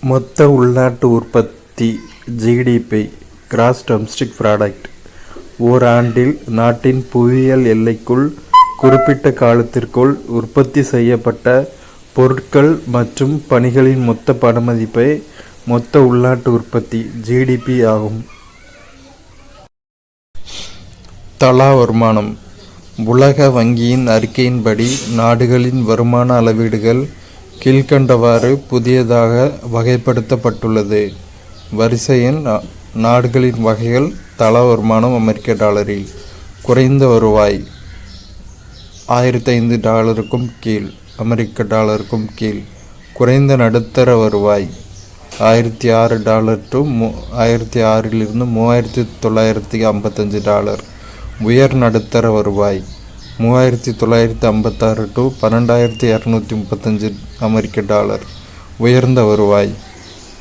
மொத்த உள்நாட்டு உற்பத்தி ஜிடிபி கிராஸ் டொமஸ்டிக் ப்ராடக்ட் ஓராண்டில் நாட்டின் புவியியல் எல்லைக்குள் குறிப்பிட்ட காலத்திற்குள் உற்பத்தி செய்யப்பட்ட பொருட்கள் மற்றும் பணிகளின் மொத்த பணமதிப்பே மொத்த உள்நாட்டு உற்பத்தி ஜிடிபி ஆகும். தலா வருமானம். உலக வங்கியின் அறிக்கையின்படி நாடுகளின் வருமான அளவீடுகள் கீழ்க்கண்டவாறு புதியதாக வகைப்படுத்தப்பட்டுள்ளது. வரிசை எண். நாடுகளின் வகைகள். தலா வருமானம் $. குறைந்த வருவாய் $1005 கீழ் $. கீழ். குறைந்த நடுத்தர வருவாய் $1006 to $3955. உயர் நடுத்தர வருவாய் $3956 to $12235. உயர்ந்த வருவாய்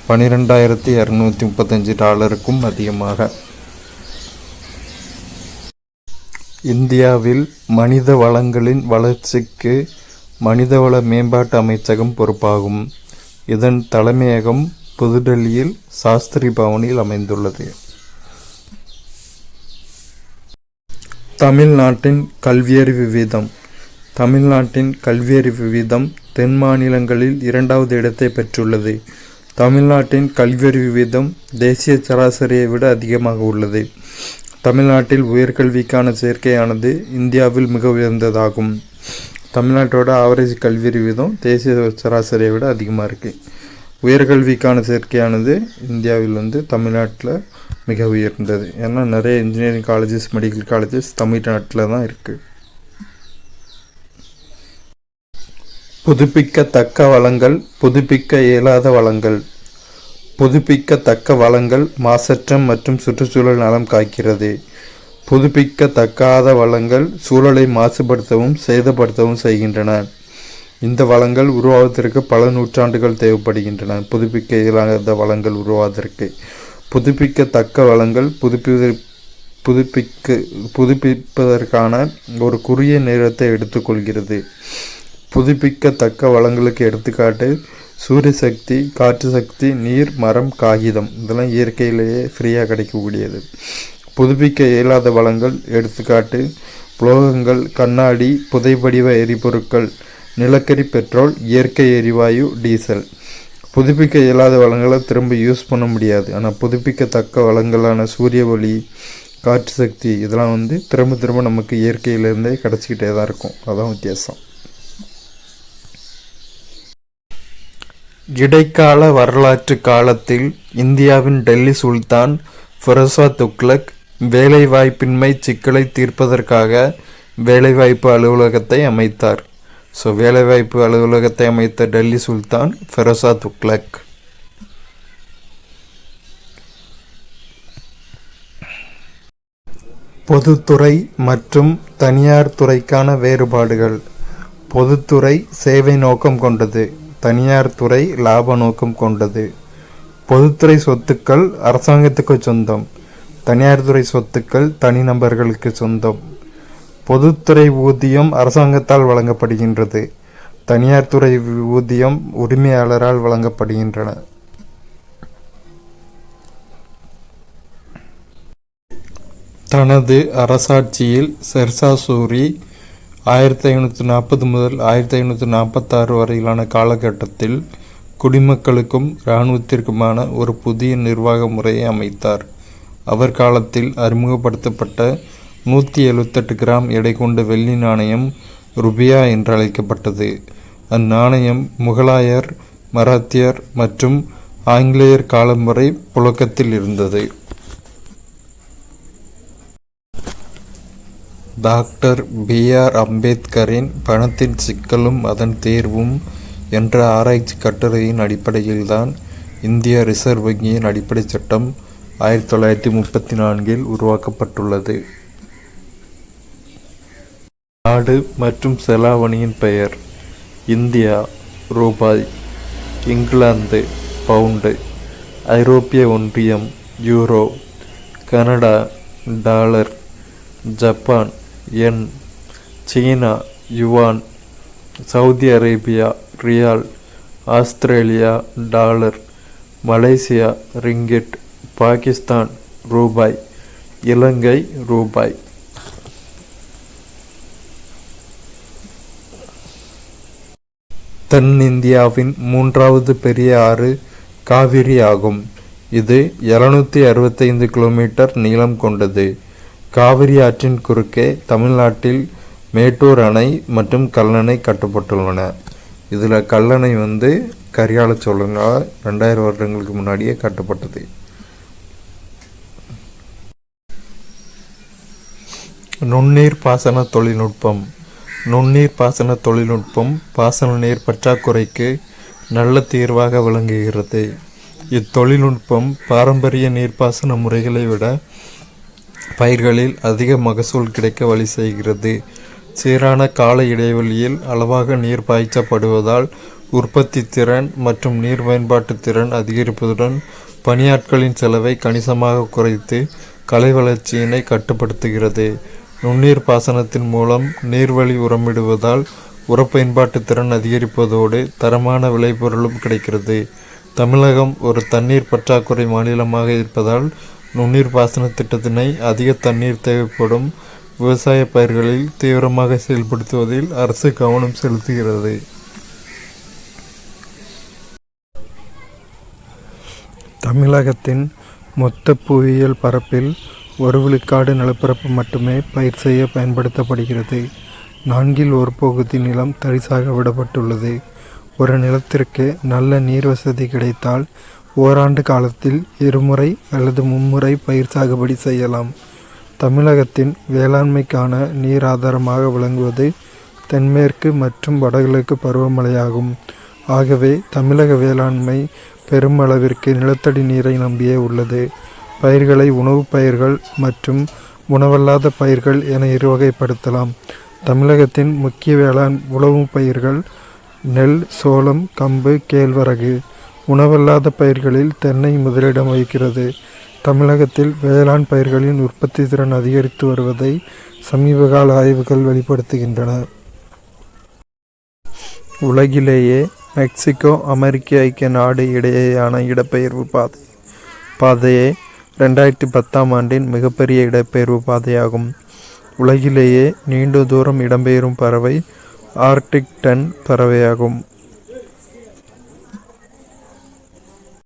$12235க்கும் அதிகமாக. இந்தியாவில் மனித வளங்களின் வளர்ச்சிக்கு மனிதவள மேம்பாட்டு அமைச்சகம் பொறுப்பாகும். இதன் தலைமையகம் புதுடெல்லியில் சாஸ்திரி பவனில் அமைந்துள்ளது. தமிழ்நாட்டின் கல்வியறிவு வீதம். தமிழ்நாட்டின் கல்வியறிவு வீதம் தென் மாநிலங்களில் 2வது இடத்தை பெற்றுள்ளது. தமிழ்நாட்டின் கல்வியறிவு வீதம் தேசிய சராசரியை விட அதிகமாக உள்ளது. தமிழ்நாட்டில் உயர்கல்விக்கான சேர்க்கையானது இந்தியாவில் மிக உயர்ந்ததாகும். தமிழ்நாட்டோட ஆவரேஜ் கல்வியறிவு வீதம் தேசிய சராசரியை விட அதிகமாக இருக்குது. உயர்கல்விக்கான சேர்க்கையானது இந்தியாவில் தமிழ்நாட்டில் மிக உயர்ந்தது. ஏன்னா நிறைய இன்ஜினியரிங் காலேஜஸ், மெடிக்கல் காலேஜஸ் தமிழ்நாட்டில் தான் இருக்குது. புதுப்பிக்கத்தக்க வளங்கள். புதுப்பிக்க இயலாத வளங்கள். புதுப்பிக்கத்தக்க வளங்கள் மாசற்றம் மற்றும் சுற்றுச்சூழல் நலம் காக்கிறது. புதுப்பிக்கத்தக்காத வளங்கள் சூழலை மாசுபடுத்தவும் சேதப்படுத்தவும் செய்கின்றன. இந்த வளங்கள் உருவாவதற்கு பல நூற்றாண்டுகள் தேவைப்படுகின்றன. புதுப்பிக்க இயலாத வளங்கள் உருவாவதற்கு புதுப்பிக்கத்தக்க வளங்கள் புதுப்பிப்பதற்கான ஒரு குறுகிய நேரத்தை எடுத்துக்கொள்கிறது. புதுப்பிக்கத்தக்க வளங்களுக்கு எடுத்துக்காட்டு சூரிய சக்தி, காற்று சக்தி, நீர், மரம், காகிதம். இதெல்லாம் இயற்கையிலேயே ஃப்ரீயாக கிடைக்கக்கூடியது. புதுப்பிக்க இயலாத வளங்கள் எடுத்துக்காட்டு உலோகங்கள், கண்ணாடி, புதைபடிவ எரிபொருட்கள், நிலக்கரி, பெட்ரோல், இயற்கை எரிவாயு, டீசல். புதுப்பிக்க இயலாத வளங்களை திரும்ப யூஸ் பண்ண முடியாது. ஆனால் புதுப்பிக்கத்தக்க வளங்களான சூரிய ஒளி, காற்று சக்தி இதெல்லாம் திரும்ப திரும்ப நமக்கு இயற்கையிலேருந்தே கிடச்சிக்கிட்டே தான் இருக்கும். அதான் வித்தியாசம். இடைக்கால வரலாற்று காலத்தில் இந்தியாவின் டெல்லி சுல்தான் ஃபிரோஸ்ஷா துக்ளக் வேலைவாய்ப்பின்மை சிக்கலை தீர்ப்பதற்காக வேலைவாய்ப்பு அலுவலகத்தை அமைத்தார். வேலைவாய்ப்பு அலுவலகத்தை அமைத்த டெல்லி சுல்தான் ஃபிரோஸ்ஷா துக்ளக். பொதுத்துறை மற்றும் தனியார் துறைக்கான வேறுபாடுகள். பொதுத்துறை சேவை நோக்கம் கொண்டது. தனியார் துறை லாப நோக்கம் கொண்டது. பொதுத்துறை சொத்துக்கள் அரசாங்கத்துக்கு சொந்தம். தனியார் துறை சொத்துக்கள் தனிநபர்களுக்கு சொந்தம். பொதுத்துறை ஊதியம் அரசாங்கத்தால் வழங்கப்படுகின்றது. தனியார் துறை ஊதியம் உரிமையாளரால் வழங்கப்படுகின்றன. தனது அரசாட்சியில் ஷெர்ஷா சூரி 1540 முதல் 1546 வரையிலான காலகட்டத்தில் குடிமக்களுக்கும் இராணுவத்திற்குமான ஒரு புதிய நிர்வாக முறையை அமைத்தார். அவர் காலத்தில் அறிமுகப்படுத்தப்பட்ட 178 கிராம் எடை கொண்ட வெள்ளி நாணயம் ருபியா என்று அழைக்கப்பட்டது. அந்நாணயம் முகலாயர், மராத்தியர் மற்றும் ஆங்கிலேயர் காலம் வரை புழக்கத்தில் இருந்தது. Doctor B.R. அம்பேத்கரின் பணத்தின் சிக்கலும் அதன் தேர்வும் என்ற ஆராய்ச்சி கட்டுரையின் அடிப்படையில்தான் இந்திய ரிசர்வ் வங்கியின் அடிப்படை சட்டம் 1934 உருவாக்கப்பட்டுள்ளது. நாடு மற்றும் செலாவணியின் பெயர். இந்தியா ரூபாய், இங்கிலாந்து பவுண்டு, ஐரோப்பிய ஒன்றியம் euro, Canada dollar, Japan yen, சீனா yuan, Saudi Arabia riyal, Australia dollar, Malaysia ringgit, Pakistan ரூபாய், இலங்கை ரூபாய். தென்னிந்தியாவின் 3வது பெரிய ஆறு காவிரி ஆகும். இது 765 கிலோமீட்டர் நீளம் கொண்டது. காவிரி ஆற்றின் குறுக்கே தமிழ்நாட்டில் மேட்டூர் அணை மற்றும் கல்லணை கட்டப்பட்டுள்ளன. இதில் கல்லணை கரிகால சோழனால் 2000 வருடங்களுக்கு முன்னாடியே கட்டப்பட்டது. நுண்ணீர் பாசன தொழில்நுட்பம். நுண்ணீர் பாசன தொழில்நுட்பம் பாசன நீர் பற்றாக்குறைக்கு நல்ல தீர்வாக விளங்குகிறது. இத்தொழில்நுட்பம் பாரம்பரிய நீர்ப்பாசன முறைகளை விட பயிர்களில் அதிக மகசூல் கிடைக்க வழி செய்கிறது. சீரான கால இடைவெளியில் அளவாக நீர் பாய்ச்சப்படுவதால் உற்பத்தி திறன் மற்றும் நீர் பயன்பாட்டு திறன் அதிகரிப்பதுடன் பணியாட்களின் செலவை கணிசமாக குறைத்து கலை வளர்ச்சியினை கட்டுப்படுத்துகிறது. நுண்ணீர் பாசனத்தின் மூலம் நீர்வழி உரமிடுவதால் உரப்பயன்பாட்டு திறன் அதிகரிப்பதோடு தரமான விளைபொருளும் கிடைக்கிறது. தமிழகம் ஒரு தண்ணீர் பற்றாக்குறை மாநிலமாக இருப்பதால் நுண்ணீர் பாசன திட்டத்தினை அதிக தண்ணீர் தேவைப்படும் விவசாய பயிர்களில் தீவிரமாக செயல்படுத்துவதில் அரசு கவனம் செலுத்துகிறது. தமிழகத்தின் மொத்த புவியியல் பரப்பில் 1 விழுக்காடு நிலப்பரப்பு மட்டுமே பயிர் செய்ய பயன்படுத்தப்படுகிறது. 1/4 பகுதி நிலம் தரிசாக விடப்பட்டுள்ளது. ஒரு நிலத்திற்கு நல்ல நீர் வசதி கிடைத்தால் ஓராண்டு காலத்தில் 2 முறை அல்லது 3 முறை பயிர் சாகுபடி செய்யலாம். தமிழகத்தின் வேளாண்மைக்கான நீர் ஆதாரமாக விளங்குவது தென்மேற்கு மற்றும் வடகிழக்கு பருவமழையாகும். ஆகவே தமிழக வேளாண்மை பெருமளவிற்கு நிலத்தடி நீரை நம்பியே உள்ளது. பயிர்களை உணவுப் பயிர்கள் மற்றும் உணவல்லாத பயிர்கள் என இருவகைப்படுத்தலாம். தமிழகத்தின் முக்கிய வேளாண் உணவு பயிர்கள் நெல், சோளம், கம்பு, கேழ்வரகு. உணவல்லாத பயிர்களில் தென்னை முதலிடம் வகிக்கிறது. தமிழகத்தில் வேளாண் பயிர்களின் உற்பத்தி திறன் அதிகரித்து வருவதை சமீபகால ஆய்வுகள் வெளிப்படுத்துகின்றன. உலகிலேயே மெக்சிகோ அமெரிக்க ஐக்கிய நாடு இடையேயான இடப்பெயர்வு பாதையே 2010ஆம் ஆண்டின் மிகப்பெரிய இடப்பெயர்வு பாதையாகும். உலகிலேயே நீண்ட தூரம் இடம்பெயரும் பறவை ஆர்க்டிக் டென் பறவையாகும்.